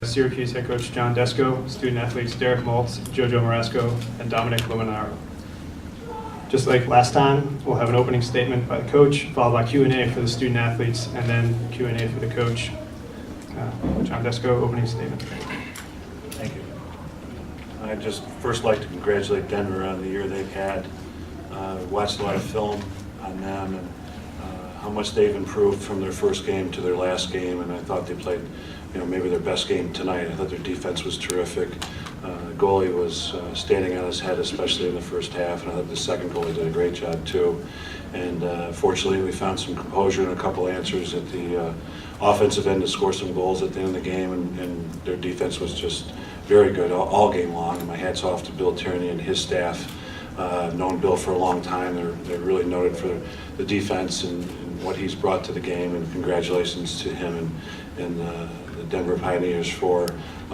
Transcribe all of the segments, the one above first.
Syracuse head coach John Desko, student athletes Derek Maltz, Jojo Marasco, and Dominic Luminaro. Just like last time, we'll have an opening statement by the coach, followed by Q&A for the student athletes, and then Q&A for the coach. John Desko, opening statement. Thank you. I'd just first like to congratulate Denver on the year they've had. Watched a lot of film on them and how much they've improved from their first game to their last game, and I thought they played, maybe their best game tonight. I thought their defense was terrific. Goalie was standing on his head, especially in the first half, and I thought the second goalie did a great job too. And fortunately, we found some composure and a couple answers at the offensive end to score some goals at the end of the game, and their defense was just very good all game long. And my hat's off to Bill Tierney and his staff. I've known Bill for a long time. They're really noted for the defense and what he's brought to the game, and congratulations to him and the Denver Pioneers for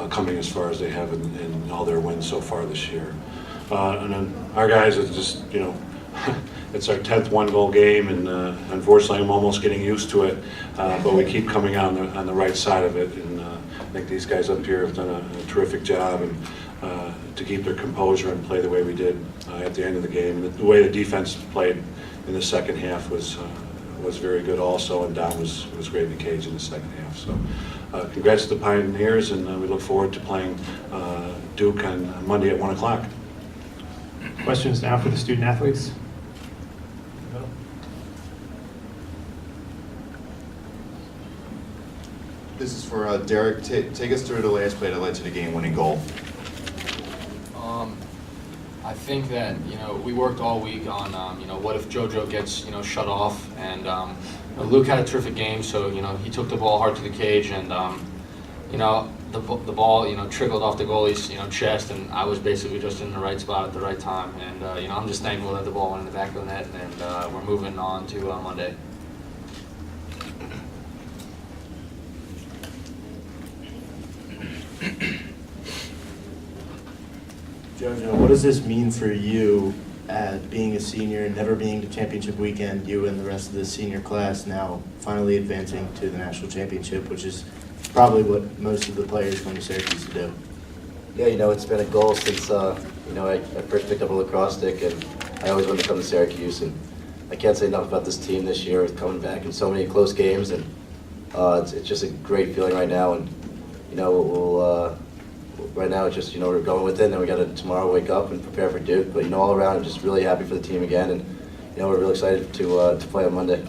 coming as far as they have in all their wins so far this year. And then our guys are just, it's our 10th one-goal game, and unfortunately I'm almost getting used to it, but we keep coming out on the right side of it, and I think these guys up here have done a terrific job, and to keep their composure and play the way we did at the end of the game. The way the defense played in the second half was very good also, and Don was great in the cage in the second half. So congrats to the Pioneers, and we look forward to playing Duke on Monday at 1 o'clock. Questions now for the student athletes? This is for Derek. Take us through the last play that led to the game-winning goal. I think that we worked all week on what if JoJo gets shut off, and Luke had a terrific game, so he took the ball hard to the cage, and the ball trickled off the goalie's chest, and I was basically just in the right spot at the right time, and I'm just thankful that the ball went in the back of the net, and we're moving on to Monday. Jojo, what does this mean for you being a senior, never being to championship weekend, you and the rest of the senior class now finally advancing to the national championship, which is probably what most of the players come to Syracuse to do? Yeah, it's been a goal since, I first picked up a lacrosse stick, and I always wanted to come to Syracuse, and I can't say enough about this team this year with coming back in so many close games, and it's just a great feeling right now, and right now, it's just, we're going with it, and then we got to tomorrow wake up and prepare for Duke. But, all around, I'm just really happy for the team again, and, we're really excited to play on Monday.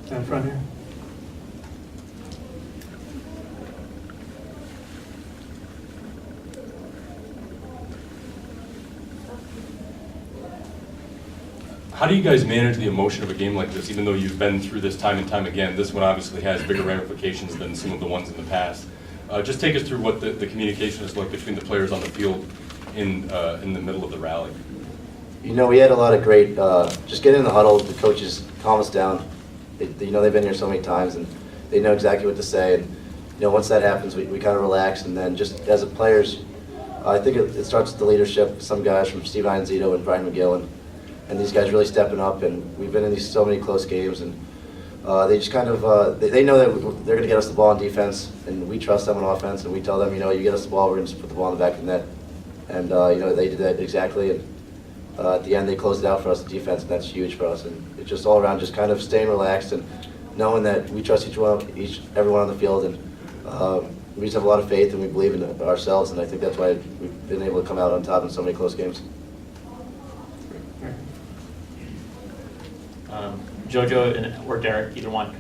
Down front here. How do you guys manage the emotion of a game like this, even though you've been through this time and time again? This one obviously has bigger ramifications than some of the ones in the past. Just take us through what the communication is like between the players on the field in the middle of the rally. We had a lot of great, just get in the huddle, the coaches calm us down. They've been here so many times, and they know exactly what to say. And, once that happens, we kind of relax. And then just as a players, I think it starts with the leadership. Some guys from Steve Ianzito and Brian McGill, and these guys really stepping up. And we've been in so many close games, and they just kind of, they know that they're going to get us the ball on defense, and we trust them on offense, and we tell them, you get us the ball, we're going to just put the ball in the back of the net. And, they did that exactly, and at the end they closed it out for us, the defense, and that's huge for us. And it's just all around just kind of staying relaxed and knowing that we trust everyone on the field, and we just have a lot of faith, and we believe in ourselves, and I think that's why we've been able to come out on top in so many close games. Jojo or Derek, either one.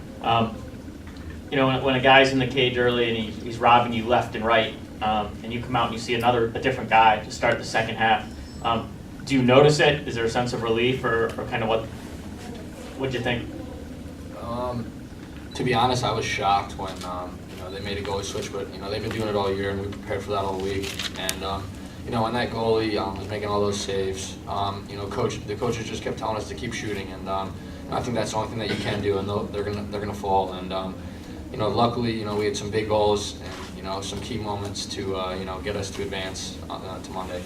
When a guy's in the cage early and he's robbing you left and right, and you come out and you see a different guy to start the second half, do you notice it? Is there a sense of relief, or kind of what'd you think? To be honest, I was shocked when they made a goalie switch, but they've been doing it all year, and we prepared for that all week. And when that goalie was making all those saves, the coaches just kept telling us to keep shooting, and I think that's the only thing that you can do, and they're gonna fall. And luckily, we had some big goals and some key moments to get us to advance to Monday.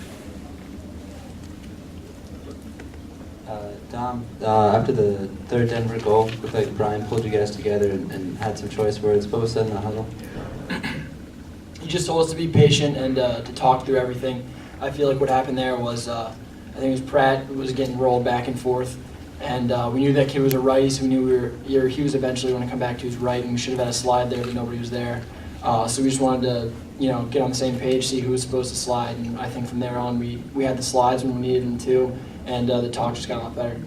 Dom, after the third Denver goal, looked like Brian pulled you guys together and had some choice words. What was said in the huddle? just told us to be patient and to talk through everything. I feel like what happened there was, I think it was Pratt who was getting rolled back and forth, and we knew that kid was a righty, so we knew he was eventually going to come back to his right, and we should have had a slide there, but nobody was there. So we just wanted to, get on the same page, see who was supposed to slide, and I think from there on we had the slides when we needed them to, and the talk just got a lot better.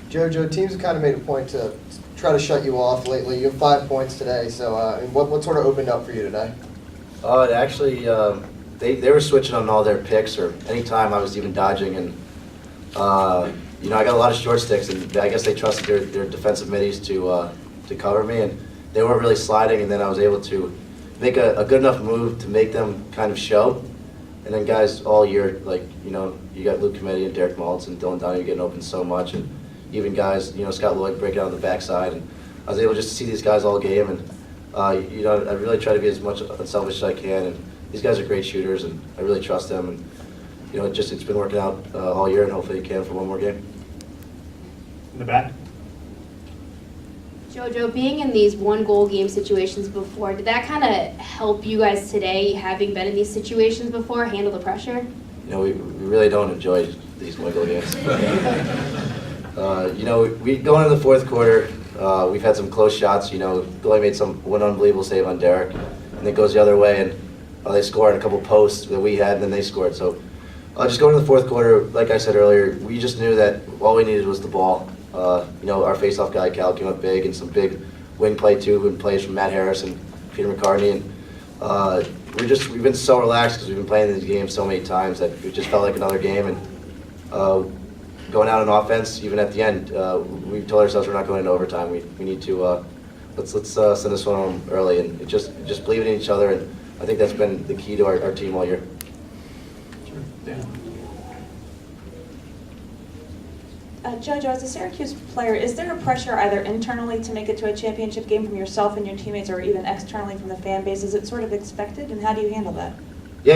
JoJo, teams have kind of made a point to try to shut you off lately. You have 5 points today, so what sort of opened up for you today? It actually, they were switching on all their picks, or anytime I was even dodging, and I got a lot of short sticks, and I guess they trusted their defensive middies to cover me, and they weren't really sliding, and then I was able to make a good enough move to make them kind of show. And then guys all year, like, you got Luke Cometti and Derek Maltz and Dylan Donahue getting open so much, and even guys, Scott Lloyd breaking out on the backside, and I was able just to see these guys all game, and I really try to be as much unselfish as I can, and these guys are great shooters, and I really trust them, and it's been working out all year, and hopefully it can for one more game. In the back? JoJo, being in these one-goal game situations before, did that kind of help you guys today, having been in these situations before, handle the pressure? We really don't enjoy these one-goal games. We go into the fourth quarter, we've had some close shots, Goalie made one unbelievable save on Derek, and it goes the other way, and they scored a couple posts that we had, and then they scored. So just going into the fourth quarter, like I said earlier, we just knew that all we needed was the ball. Our face-off guy, Cal, came up big, and some big wing play, too, and plays from Matt Harris and Peter McCartney, and we've been so relaxed because we've been playing these games so many times that it just felt like another game, and going out on offense, even at the end, we told ourselves we're not going into overtime. We need to let's send this one home early, and just believe in each other, and I think that's been the key to our team all year. Sure. Dan? JoJo, as a Syracuse player, is there a pressure either internally to make it to a championship game from yourself and your teammates, or even externally from the fan base? Is it sort of expected, and how do you handle that? Yeah,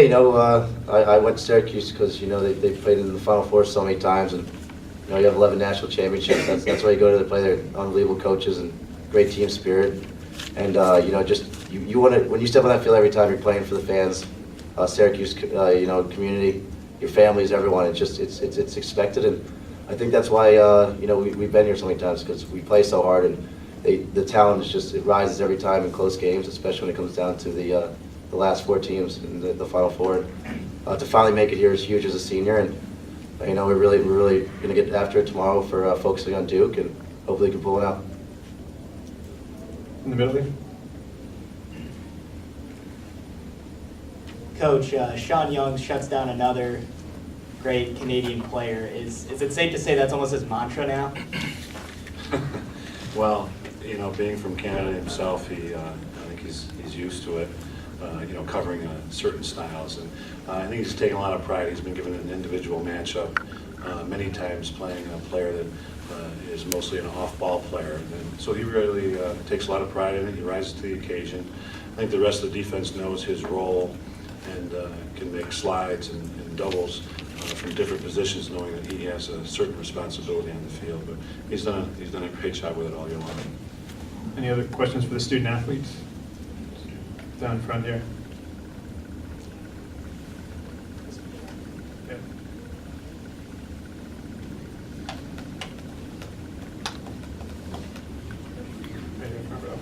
I went to Syracuse because they played in the Final Four so many times, and you have 11 national championships. That's why you go to play. They're unbelievable coaches and great team spirit, and you want to, when you step on that field every time, you're playing for the fans, Syracuse, community, your families, everyone. It's expected, and I think that's why we've been here so many times, because we play so hard, and the talent is just, it rises every time in close games, especially when it comes down to the last 4 teams in the Final Four. To finally make it here is huge as a senior, and we're really going to get after it tomorrow for focusing on Duke, and hopefully we can pull one out. In the middle there? Coach, Sean Young shuts down another great Canadian player. Is it safe to say that's almost his mantra now? Well, being from Canada himself, I think he's used to it, covering certain styles. And I think he's taken a lot of pride. He's been given an individual matchup many times, playing a player that is mostly an off-ball player. And so he really takes a lot of pride in it. He rises to the occasion. I think the rest of the defense knows his role and can make slides and doubles from different positions, knowing that he has a certain responsibility on the field. But he's done a great job with it all year long. Any other questions for the student athletes? Down front here. Yeah. Right here in front row.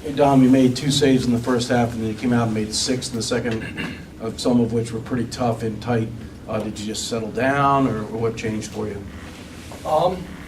Hey, Dom, you made 2 saves in the first half, and then you came out and made 6 in the second, some of which were pretty tough and tight. Did you just settle down, or what changed for you?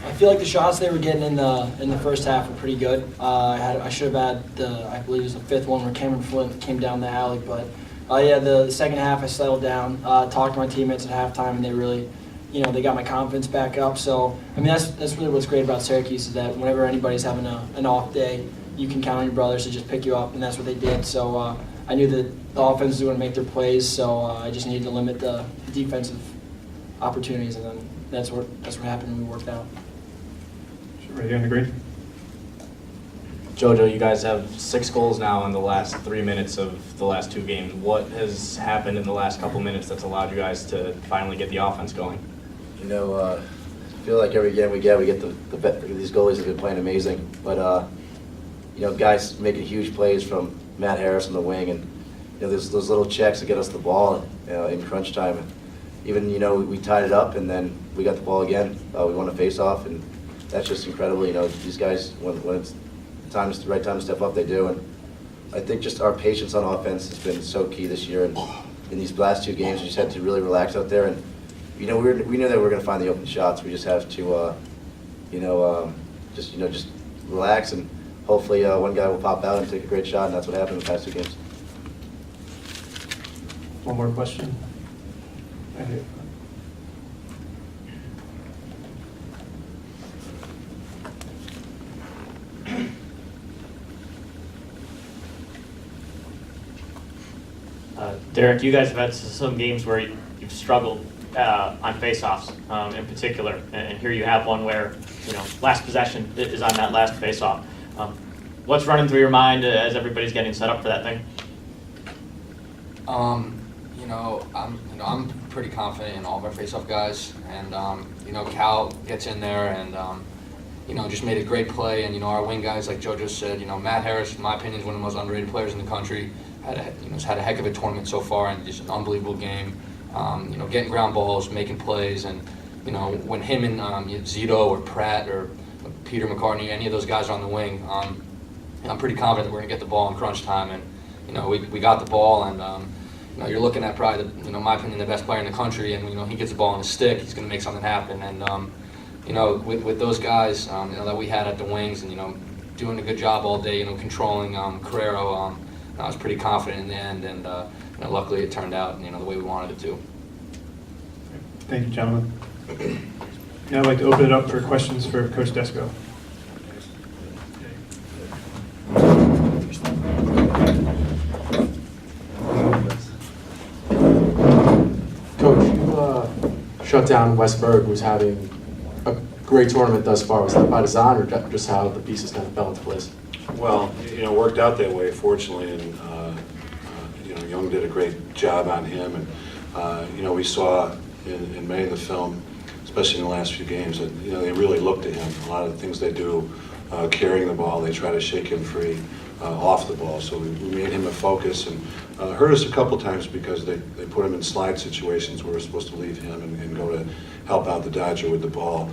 I feel like the shots they were getting in the first half were pretty good. I should have had I believe it was the 5th one where Cameron Flint came down the alley, but the second half I settled down, talked to my teammates at halftime, and they really, they got my confidence back up. So I mean that's really what's great about Syracuse, is that whenever anybody's having an off day, you can count on your brothers to just pick you up, and that's what they did. So I knew that the offense was going to make their plays, so I just needed to limit the defensive opportunities, and then that's what happened, and we worked out. Right here in the green. JoJo, you guys have 6 goals now in the last 3 minutes of the last 2 games. What has happened in the last couple minutes that's allowed you guys to finally get the offense going? It feel like every game we get these goalies have been playing amazing. But guys making huge plays from Matt Harris on the wing, and there's those little checks that get us the ball in crunch time. And even we tied it up, and then we got the ball again. We won a face-off, and that's just incredible. These guys, when it's the right time to step up, they do. And I think just our patience on offense has been so key this year. And in these last 2 games, we just had to really relax out there. And we knew that we were going to find the open shots. We just have to, just relax, and hopefully one guy will pop out and take a great shot. And that's what happened in the past 2 games. One more question. Right here. Derek, you guys have had some games where you've struggled on faceoffs in particular, and here you have one where last possession is on that last faceoff. What's running through your mind as everybody's getting set up for that thing? I'm pretty confident in all of our faceoff guys, and Cal gets in there and just made a great play, and our wing guys, like JoJo said, Matt Harris, in my opinion, is one of the most underrated players in the country. Has had a heck of a tournament so far, and just an unbelievable game. Getting ground balls, making plays, and when him and Zito or Pratt or Peter McCartney, any of those guys are on the wing, I'm pretty confident that we're gonna get the ball in crunch time. And we got the ball, and you're looking at probably in my opinion, the best player in the country, and he gets the ball on the stick, he's gonna make something happen. And with those guys that we had at the wings, and doing a good job all day, controlling Carrero. I was pretty confident in the end, and luckily it turned out the way we wanted it to. Thank you, gentlemen. Now I'd like to open it up for questions for Coach Desko. Coach, you shut down Westberg, who's having a great tournament thus far. Was that by design, or just how the pieces kind of fell into place? Well, it worked out that way, fortunately, and Young did a great job on him, and we saw in many of the film, especially in the last few games, that they really looked at him. A lot of the things they do, carrying the ball, they try to shake him free off the ball. So we made him a focus, and hurt us a couple times because they put him in slide situations where we're supposed to leave him and go to help out the Dodger with the ball.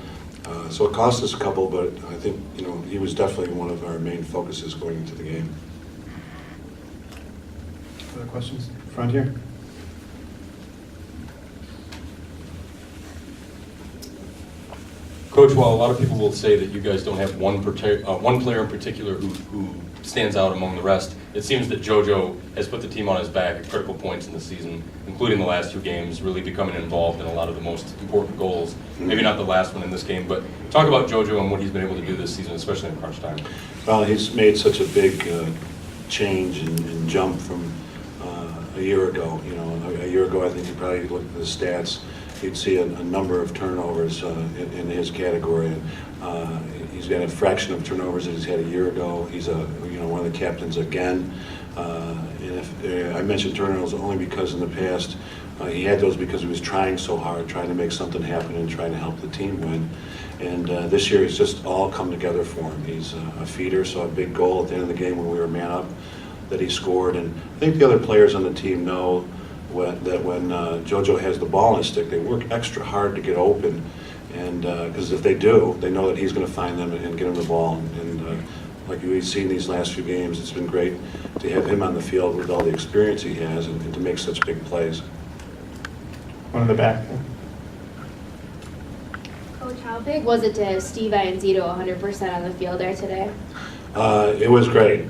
So it cost us a couple, but I think he was definitely one of our main focuses going into the game. Other questions? Front here. Coach, while a lot of people will say that you guys don't have one player in particular who stands out among the rest, it seems that JoJo has put the team on his back at critical points in the season, including the last 2 games, really becoming involved in a lot of the most important goals. Maybe not the last one in this game, but talk about JoJo and what he's been able to do this season, especially in crunch time. Well, he's made such a big change and jump from a year ago. A year ago, I think you probably looked at the stats, you'd see a number of turnovers in his category. He's got a fraction of turnovers that he's had a year ago. He's one of the captains again. And if I mentioned turnovers only because in the past he had those because he was trying so hard, trying to make something happen and trying to help the team win. And this year it's just all come together for him. He's a feeder, so a big goal at the end of the game when we were man up that he scored. And I think the other players on the team know that when JoJo has the ball in his stick, they work extra hard to get open. And because if they do, they know that he's going to find them and get him the ball. And like we've seen these last few games, it's been great to have him on the field with all the experience he has and to make such big plays. One in the back. Coach, how big was it to have Steve Ianzito 100% on the field there today? It was great.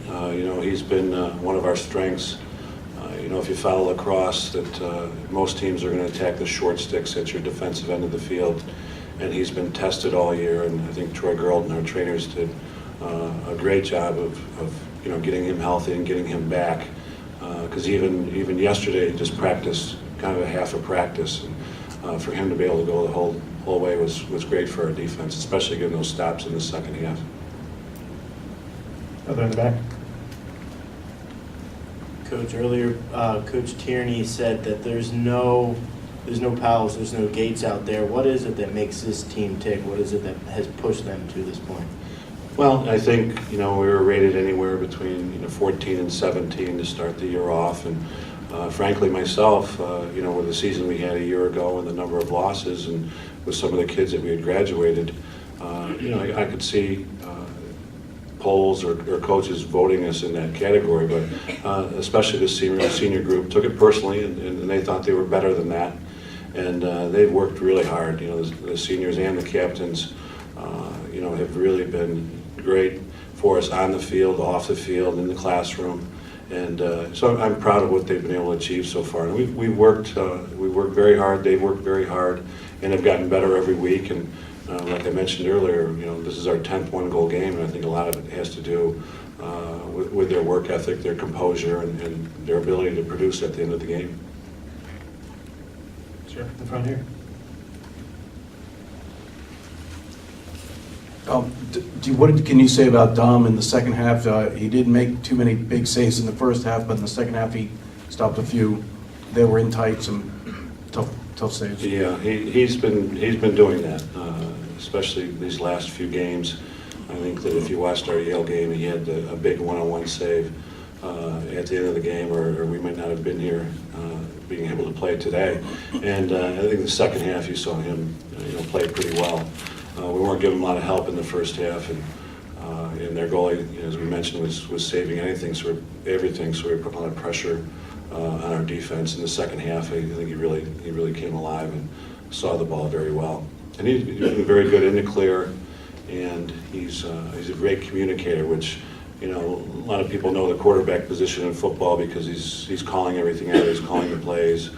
He's been one of our strengths. If you follow lacrosse, that most teams are going to attack the short sticks at your defensive end of the field, and he's been tested all year. And I think Troy Gerald and our trainers did a great job of getting him healthy and getting him back. Because even yesterday, he just practiced kind of a half a practice, and for him to be able to go the whole way was great for our defense, especially getting those stops in the second half. Other in the back. Coach, earlier, Coach Tierney said that there's no there's no Powells, there's no Gates out there. What is it that makes this team tick? What is it that has pushed them to this point? Well, I think, we were rated anywhere between, 14 and 17 to start the year off. And frankly, myself, with the season we had a year ago and the number of losses and with some of the kids that we had graduated, I could see polls or coaches voting us in that category, but especially the senior group took it personally, and they thought they were better than that. And they've worked really hard. The seniors and the captains, have really been great for us on the field, off the field, in the classroom. And so I'm proud of what they've been able to achieve so far. And we've worked very hard. They've worked very hard, and have gotten better every week. And like I mentioned earlier, this is our 10th one-goal game, and I think a lot of it has to do with their work ethic, their composure, and their ability to produce at the end of the game. Sure, in the front here. What can you say about Dom in the second half? He didn't make too many big saves in the first half, but in the second half he stopped a few. They were in tight, some tough saves. Yeah, he's been doing that, especially these last few games. I think that if you watched our Yale game, he had a big one-on-one save at the end of the game, or we might not have been here being able to play today. And I think the second half you saw him play pretty well. We weren't giving him a lot of help in the first half, and their goalie, as we mentioned, was saving everything, so we put a lot of pressure on our defense in the second half. I think he really came alive and saw the ball very well. And he's been very good in the clear, and he's a great communicator, which a lot of people know the quarterback position in football because he's calling everything out, he's calling the plays.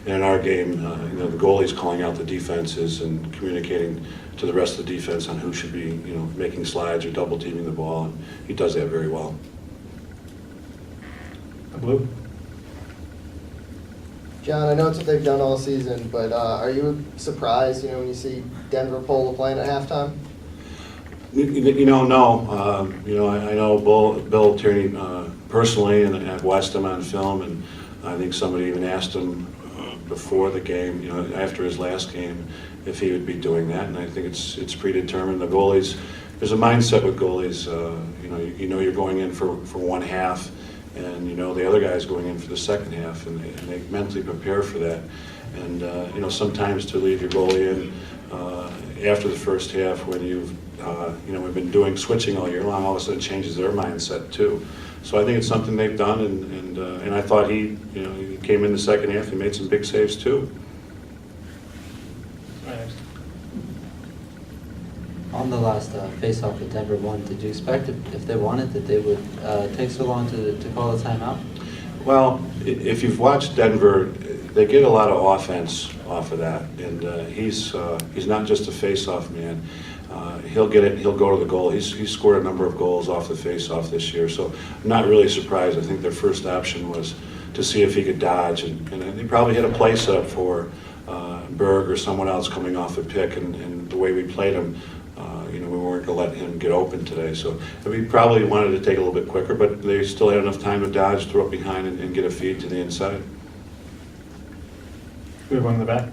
And in our game, the goalie's calling out the defenses and communicating to the rest of the defense on who should be, making slides or double teaming the ball. And he does that very well. Blue. John, I know it's what they've done all season, but are you surprised, when you see Denver pull the plan at halftime? No. I know Bill Tierney personally, and I've watched him on film, and I think somebody even asked him before the game, after his last game, if he would be doing that, and I think it's predetermined. The goalies, there's a mindset with goalies. You're going in for one half, and the other guy's going in for the second half, and they mentally prepare for that. And sometimes to leave your goalie in after the first half when we've been doing switching all year long, all of a sudden changes their mindset too. So I think it's something they've done, and I thought he came in the second half and made some big saves too. On the last face-off that Denver won, did you expect if they wanted that they would take so long to call the timeout? Well, if you've watched Denver, they get a lot of offense off of that, and he's not just a face-off man. He'll get it. He'll go to the goal. He's scored a number of goals off the face-off this year, so I'm not really surprised. I think their first option was to see if he could dodge, and they probably had a play set up for Berg or someone else coming off the pick, and the way we played him, we weren't going to let him get open today. So we probably wanted to take a little bit quicker, but they still had enough time to dodge, throw it behind, and get a feed to the inside. We have one in the back.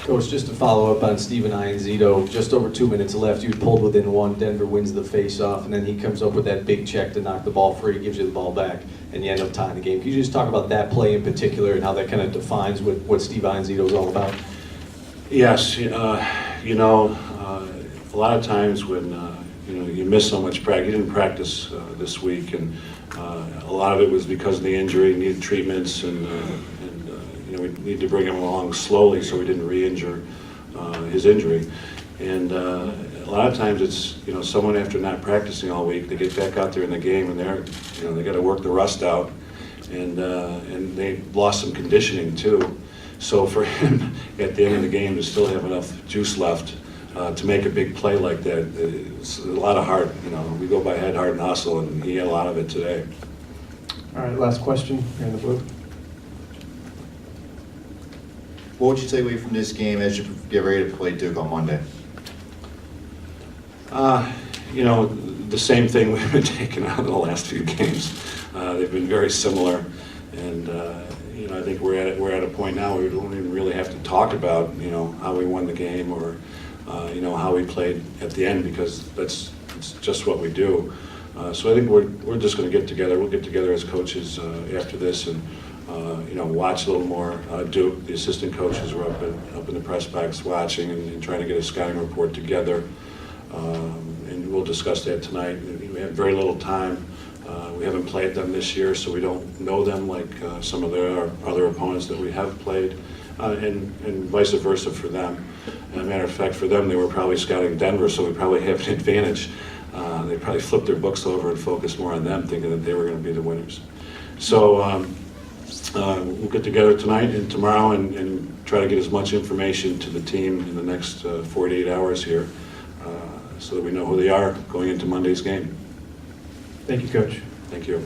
Coach, just to follow up on Steven Ianzito, just over 2 minutes left, you pulled within one, Denver wins the face-off, and then he comes up with that big check to knock the ball free, gives you the ball back, and you end up tying the game. Can you just talk about that play in particular and how that kind of defines what Steve Ianzito is all about? Yes, a lot of times when you miss so much practice, he didn't practice this week, and a lot of it was because of the injury, needed treatments, and we need to bring him along slowly so we didn't re-injure his injury. And a lot of times it's someone after not practicing all week, they get back out there in the game and they got to work the rust out, and they lost some conditioning too. So for him at the end of the game to still have enough juice left to make a big play like that, it's a lot of heart. We go by head, heart, and hustle, and he had a lot of it today. All right, last question here in the blue. What would you take away from this game as you get ready to play Duke on Monday? the same thing we've been taking out in the last few games. They've been very similar, and I think we're at a point now where we don't even really have to talk about how we won the game or how we played at the end, because it's just what we do. So I think we're just going to get together. We'll get together as coaches after this and watch a little more. Duke, the assistant coaches, were up in the press box watching and trying to get a scouting report together. And we'll discuss that tonight. We have very little time. We haven't played them this year, so we don't know them like some of their other opponents that we have played, and vice versa for them. And as a matter of fact, for them, they were probably scouting Denver, so we probably have an advantage. They probably flipped their books over and focused more on them, thinking that they were going to be the winners. So we'll get together tonight and tomorrow and try to get as much information to the team in the next 48 hours here, so that we know who they are going into Monday's game. Thank you, Coach. Thank you.